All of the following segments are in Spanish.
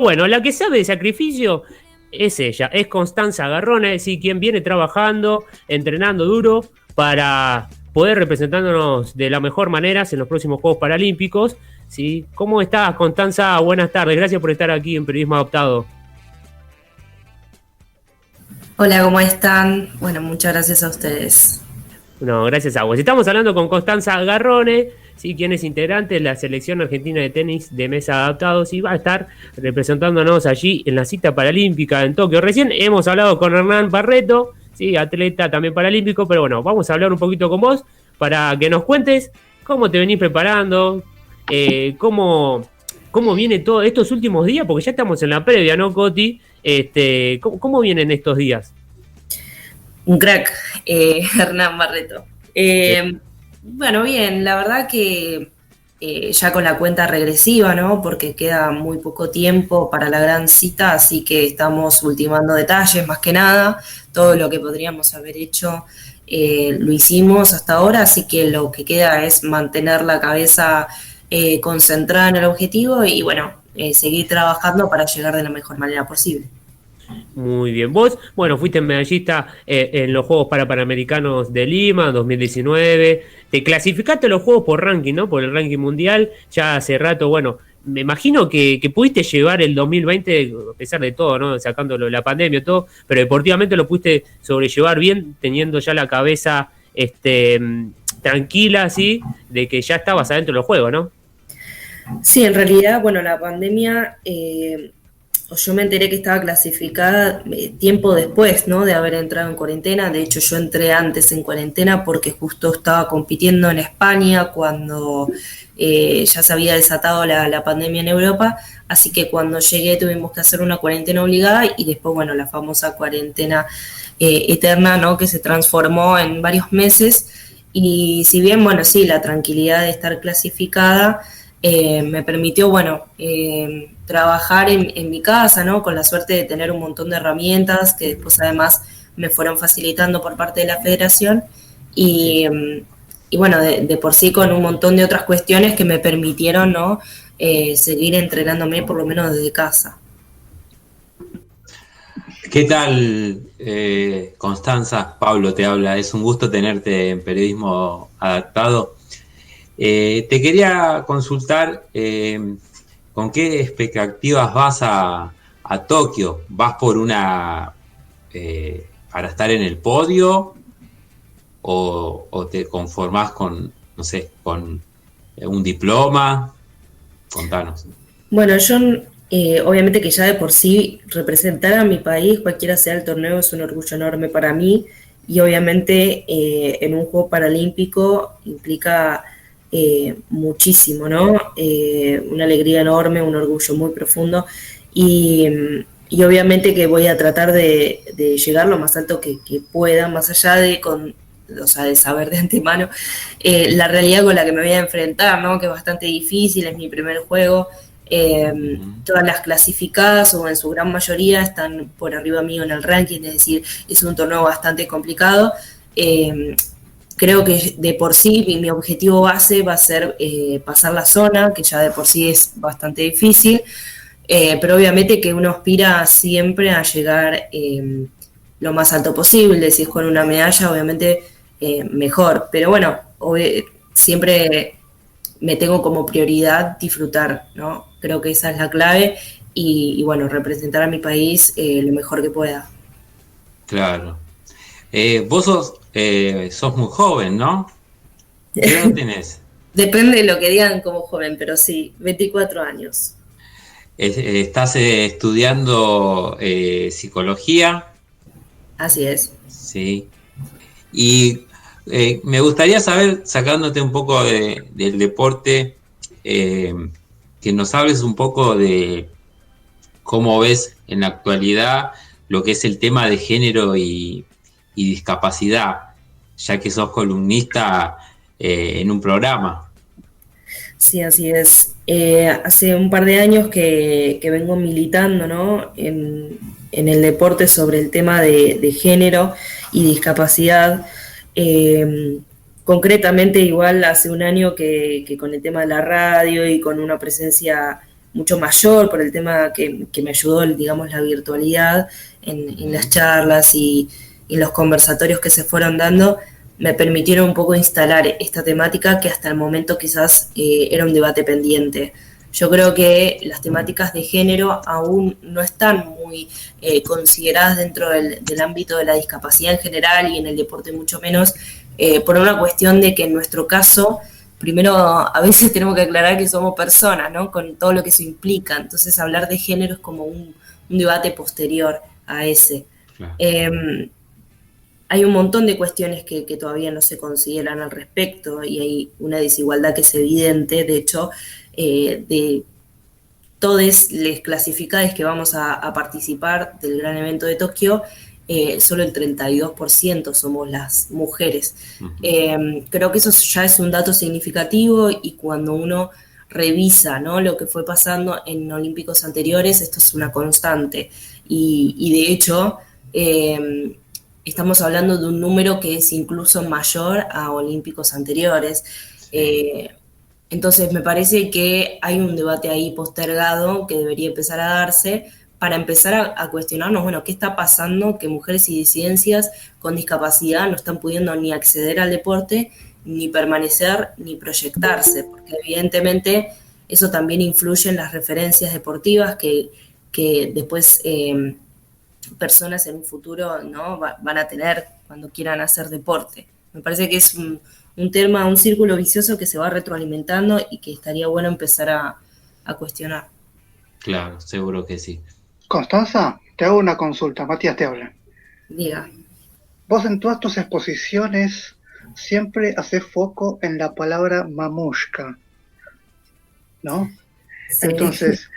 Bueno, la que sabe de sacrificio es ella, es Constanza Garrone, sí, quien viene trabajando, entrenando duro para poder representándonos de la mejor manera en los próximos Juegos Paralímpicos. ¿Sí? ¿Cómo estás, Constanza? Buenas tardes, gracias por estar aquí en Periodismo Adaptado. Hola, ¿cómo están? Bueno, muchas gracias a ustedes. No, gracias a vos. Estamos hablando con Constanza Garrone, ¿sí? Quien es integrante de la selección argentina de tenis de mesa adaptados y va a estar representándonos allí en la cita paralímpica en Tokio. Recién hemos hablado con Hernán Barreto, ¿sí? Atleta también paralímpico, pero bueno, vamos a hablar un poquito con vos para que nos cuentes cómo te venís preparando, cómo viene todo estos últimos días, porque ya estamos en la previa, ¿no, Coti? ¿Cómo vienen estos días? Un crack, Hernán Barreto. Bueno, bien, la verdad que ya con la cuenta regresiva, ¿no? Porque queda muy poco tiempo para la gran cita, así que estamos ultimando detalles más que nada. Todo lo que podríamos haber hecho lo hicimos hasta ahora, así que lo que queda es mantener la cabeza concentrada en el objetivo y bueno, seguir trabajando para llegar de la mejor manera posible. Muy bien. Vos, bueno, fuiste medallista en los Juegos Panamericanos de Lima 2019. Te clasificaste a los Juegos por ranking, ¿no? Por el ranking mundial. Ya hace rato, bueno, me imagino que pudiste llevar el 2020, a pesar de todo, ¿no? Sacándolo la pandemia y todo, pero deportivamente lo pudiste sobrellevar bien, teniendo ya la cabeza tranquila, así, de que ya estabas adentro de los Juegos, ¿no? Sí, en realidad, bueno, la pandemia, yo me enteré que estaba clasificada tiempo después, ¿no? De haber entrado en cuarentena. De hecho, yo entré antes en cuarentena porque justo estaba compitiendo en España cuando ya se había desatado la pandemia en Europa. Así que cuando llegué tuvimos que hacer una cuarentena obligada y después, bueno, la famosa cuarentena eterna, ¿no? Que se transformó en varios meses. Y si bien, bueno, sí, la tranquilidad de estar clasificada me permitió, bueno, trabajar en mi casa, ¿no? Con la suerte de tener un montón de herramientas que después además me fueron facilitando por parte de la federación y, y bueno, de por sí con un montón de otras cuestiones que me permitieron, ¿no? Seguir entrenándome por lo menos desde casa. ¿Qué tal, Constanza? Pablo te habla. Es un gusto tenerte en Periodismo Adaptado. Te quería consultar con qué expectativas vas a Tokio. ¿Vas por para estar en el podio o te conformás con, no sé, con un diploma? Contanos. Bueno, yo obviamente que ya de por sí representar a mi país, cualquiera sea el torneo, es un orgullo enorme para mí y obviamente en un juego paralímpico implica muchísimo, ¿no? Una alegría enorme, un orgullo muy profundo y, y obviamente que voy a tratar de llegar lo más alto que pueda, más allá de o sea, de saber de antemano la realidad con la que me voy a enfrentar, ¿no? Que es bastante difícil, es mi primer juego. Todas las clasificadas o en su gran mayoría están por arriba mío en el ranking, es decir, es un torneo bastante complicado. Creo que de por sí mi objetivo base va a ser pasar la zona, que ya de por sí es bastante difícil, pero obviamente que uno aspira siempre a llegar lo más alto posible, si es con una medalla, obviamente mejor, pero bueno, siempre me tengo como prioridad disfrutar, ¿no? Creo que esa es la clave y bueno, representar a mi país lo mejor que pueda. Claro. Vos sos muy joven, ¿no? ¿Qué edad tenés? Depende de lo que digan como joven, pero sí, 24 años. Estás estudiando psicología, Así es. ¿sí? Y me gustaría saber, sacándote un poco del deporte, eh, que nos hables un poco de cómo ves en la actualidad lo que es el tema de género y discapacidad, ya que sos columnista en un programa. Sí, así es. Hace un par de años que vengo militando, ¿no? En el deporte sobre el tema de género y discapacidad. Concretamente, igual hace un año que con el tema de la radio y con una presencia mucho mayor por el tema que me ayudó, digamos, la virtualidad en las charlas y los conversatorios que se fueron dando, me permitieron un poco instalar esta temática que hasta el momento quizás era un debate pendiente. Yo creo que las temáticas de género aún no están muy consideradas dentro del ámbito de la discapacidad en general y en el deporte mucho menos, por una cuestión de que en nuestro caso, primero a veces tenemos que aclarar que somos personas, ¿no? Con todo lo que eso implica. Entonces hablar de género es como un debate posterior a ese. Claro. Hay un montón de cuestiones que todavía no se consideran al respecto y hay una desigualdad que es evidente. De hecho, de todos los clasificados que vamos a participar del gran evento de Tokio, solo el 32% somos las mujeres. Creo que eso ya es un dato significativo y cuando uno revisa, ¿no?, lo que fue pasando en olímpicos anteriores, esto es una constante. Y de hecho, estamos hablando de un número que es incluso mayor a olímpicos anteriores. Entonces me parece que hay un debate ahí postergado que debería empezar a darse para empezar a cuestionarnos, bueno, ¿qué está pasando? Que mujeres y disidencias con discapacidad no están pudiendo ni acceder al deporte, ni permanecer, ni proyectarse, porque evidentemente eso también influye en las referencias deportivas que después personas en un futuro, ¿no?, van a tener cuando quieran hacer deporte. Me parece que es un tema, un círculo vicioso que se va retroalimentando y que estaría bueno empezar a cuestionar. Claro, seguro que sí. Constanza, te hago una consulta. Matías te habla. Diga. Vos en todas tus exposiciones siempre haces foco en la palabra mamushka, ¿no? Sí. Entonces,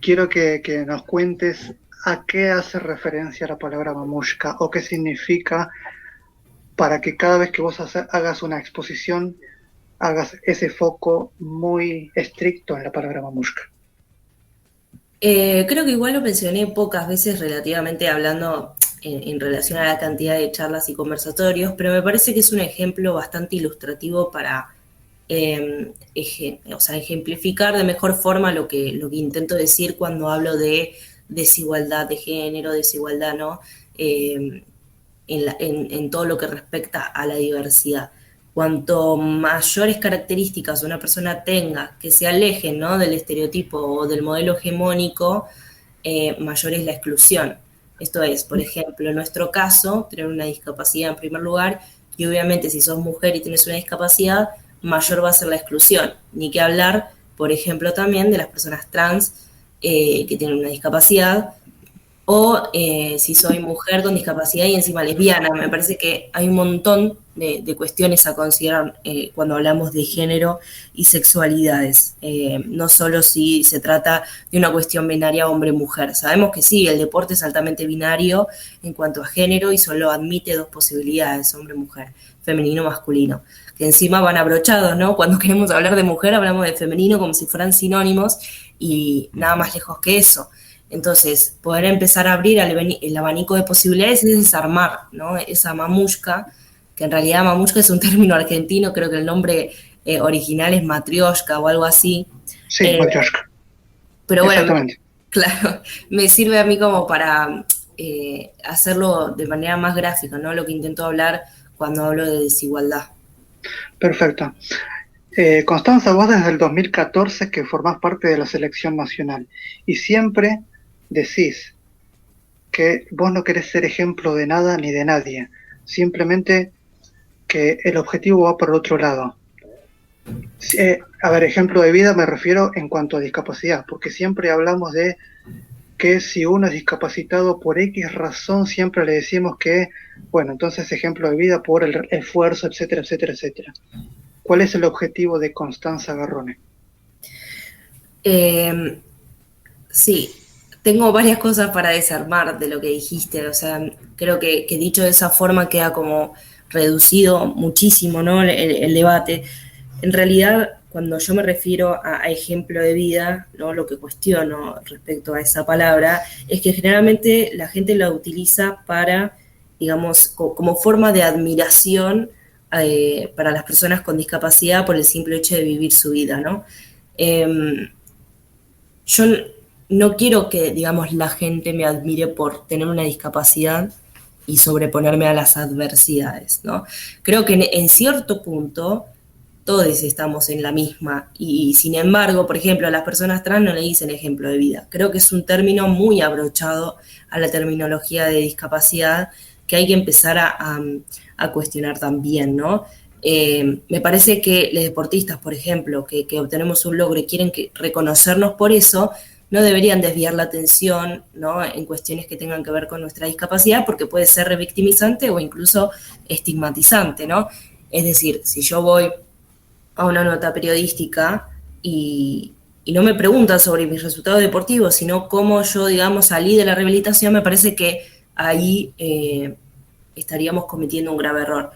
quiero que nos cuentes a qué hace referencia la palabra mamushka o qué significa, para que cada vez que vos hagas una exposición hagas ese foco muy estricto en la palabra mamushka. Creo que igual lo mencioné pocas veces relativamente hablando en relación a la cantidad de charlas y conversatorios, pero me parece que es un ejemplo bastante ilustrativo para ejemplificar de mejor forma lo que intento decir cuando hablo de desigualdad de género, desigualdad, ¿no?, en todo lo que respecta a la diversidad. Cuanto mayores características una persona tenga que se alejen, ¿no?, del estereotipo o del modelo hegemónico, mayor es la exclusión. Esto es, por ejemplo, en nuestro caso, tener una discapacidad en primer lugar, y obviamente si sos mujer y tienes una discapacidad, mayor va a ser la exclusión. Ni que hablar, por ejemplo, también de las personas trans que tienen una discapacidad, o si soy mujer con discapacidad y encima lesbiana. Me parece que hay un montón de cuestiones a considerar cuando hablamos de género y sexualidades. No solo si se trata de una cuestión binaria hombre-mujer. Sabemos que sí, el deporte es altamente binario en cuanto a género y solo admite dos posibilidades, hombre-mujer, femenino-masculino, que encima van abrochados, ¿no? Cuando queremos hablar de mujer hablamos de femenino como si fueran sinónimos y nada más lejos que eso. Entonces, poder empezar a abrir el abanico de posibilidades es desarmar, ¿no?, esa mamushka, que en realidad mamushka es un término argentino, creo que el nombre original es matrioshka o algo así. Sí, matrioshka. Pero bueno, claro, me sirve a mí como para hacerlo de manera más gráfica, ¿no?, lo que intento hablar cuando hablo de desigualdad. Perfecto. Constanza, vos desde el 2014 que formás parte de la selección nacional y siempre decís que vos no querés ser ejemplo de nada ni de nadie, simplemente que el objetivo va por el otro lado. A ver, ejemplo de vida me refiero en cuanto a discapacidad, porque siempre hablamos de que si uno es discapacitado por X razón, siempre le decimos que, bueno, entonces ejemplo de vida por el esfuerzo, etcétera, etcétera, etcétera. ¿Cuál es el objetivo de Constanza Garrone? Sí, tengo varias cosas para desarmar de lo que dijiste. O sea, creo que dicho de esa forma queda como reducido muchísimo, ¿no?, el debate. En realidad, cuando yo me refiero a ejemplo de vida, ¿no?, lo que cuestiono respecto a esa palabra es que generalmente la gente la utiliza para, digamos, como forma de admiración para las personas con discapacidad por el simple hecho de vivir su vida, ¿no? yo no quiero que, digamos, la gente me admire por tener una discapacidad y sobreponerme a las adversidades, ¿no? Creo que en cierto punto todos estamos en la misma y sin embargo, por ejemplo, a las personas trans no le dicen ejemplo de vida. Creo que es un término muy abrochado a la terminología de discapacidad que hay que empezar a cuestionar también, ¿no? Me parece que los deportistas, por ejemplo, que obtenemos un logro y quieren reconocernos por eso, no deberían desviar la atención, ¿no?, en cuestiones que tengan que ver con nuestra discapacidad, porque puede ser revictimizante o incluso estigmatizante, ¿no? Es decir, si yo voy a una nota periodística y no me preguntan sobre mis resultados deportivos, sino cómo yo, digamos, salí de la rehabilitación, me parece que ahí estaríamos cometiendo un grave error.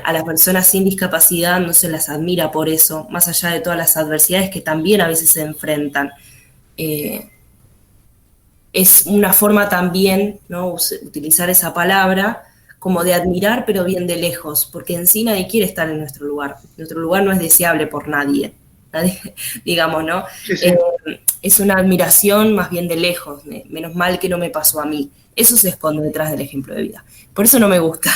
A las personas sin discapacidad no se las admira por eso, más allá de todas las adversidades que también a veces se enfrentan. Es una forma también, ¿no?, utilizar esa palabra como de admirar, pero bien de lejos, porque en sí nadie quiere estar en nuestro lugar. Nuestro lugar no es deseable por nadie digamos, ¿no? Sí, sí. Es una admiración más bien de lejos, menos mal que no me pasó a mí. Eso se esconde detrás del ejemplo de vida. Por eso no me gusta.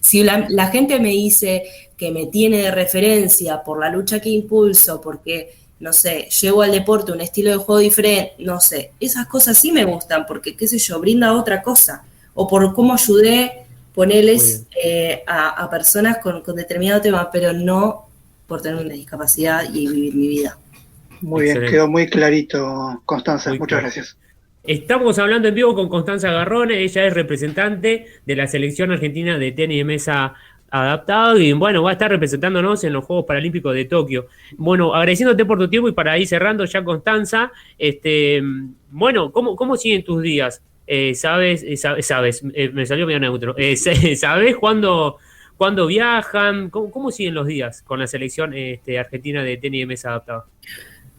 Si la gente me dice que me tiene de referencia por la lucha que impulso, porque, no sé, llevo al deporte un estilo de juego diferente, no sé, esas cosas sí me gustan, porque, qué sé yo, brinda otra cosa. O por cómo ayudé ponerles a personas con determinado tema, pero no por tener una discapacidad y vivir mi vida. Muy bien, quedó muy clarito, Constanza, Muy muchas claro. gracias. Estamos hablando en vivo con Constanza Garrone, ella es representante de la selección argentina de tenis de mesa adaptado y bueno, va a estar representándonos en los Juegos Paralímpicos de Tokio. Bueno, agradeciéndote por tu tiempo y para ir cerrando ya, Constanza, bueno, ¿cómo siguen tus días? ¿Sabes? Me salió medio neutro. ¿Sabes cuándo viajan? ¿Cómo siguen los días con la selección argentina de tenis de mesa adaptado?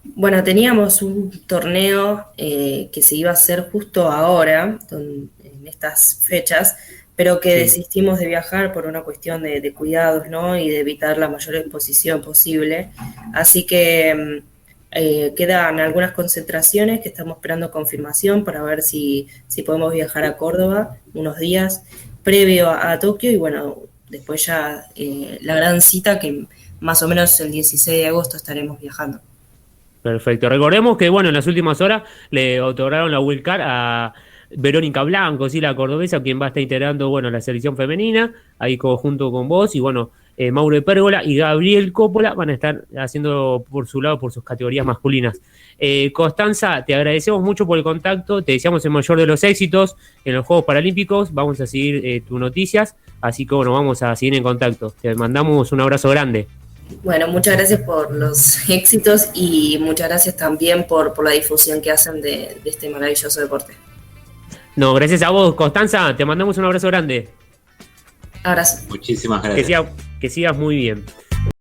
Bueno, teníamos un torneo que se iba a hacer justo ahora, en estas fechas, pero que desistimos de viajar por una cuestión de cuidados, ¿no?, y de evitar la mayor exposición posible. Así que quedan algunas concentraciones que estamos esperando confirmación para ver si podemos viajar a Córdoba unos días previo a Tokio y bueno, después ya la gran cita que más o menos el 16 de agosto estaremos viajando. Perfecto. Recordemos que, bueno, en las últimas horas le otorgaron la Wild Card a Verónica Blanco, ¿sí?, la cordobesa, quien va a estar integrando, bueno, la selección femenina, ahí junto con vos, y bueno, Mauro de Pérgola y Gabriel Coppola van a estar haciendo por su lado, por sus categorías masculinas. Constanza, te agradecemos mucho por el contacto, te deseamos el mayor de los éxitos en los Juegos Paralímpicos, vamos a seguir tus noticias, así que bueno, vamos a seguir en contacto. Te mandamos un abrazo grande. Bueno, muchas gracias por los éxitos y muchas gracias también por la difusión que hacen de este maravilloso deporte. No, gracias a vos, Constanza, te mandamos un abrazo grande. Abrazo. Muchísimas gracias. Que sigas muy bien.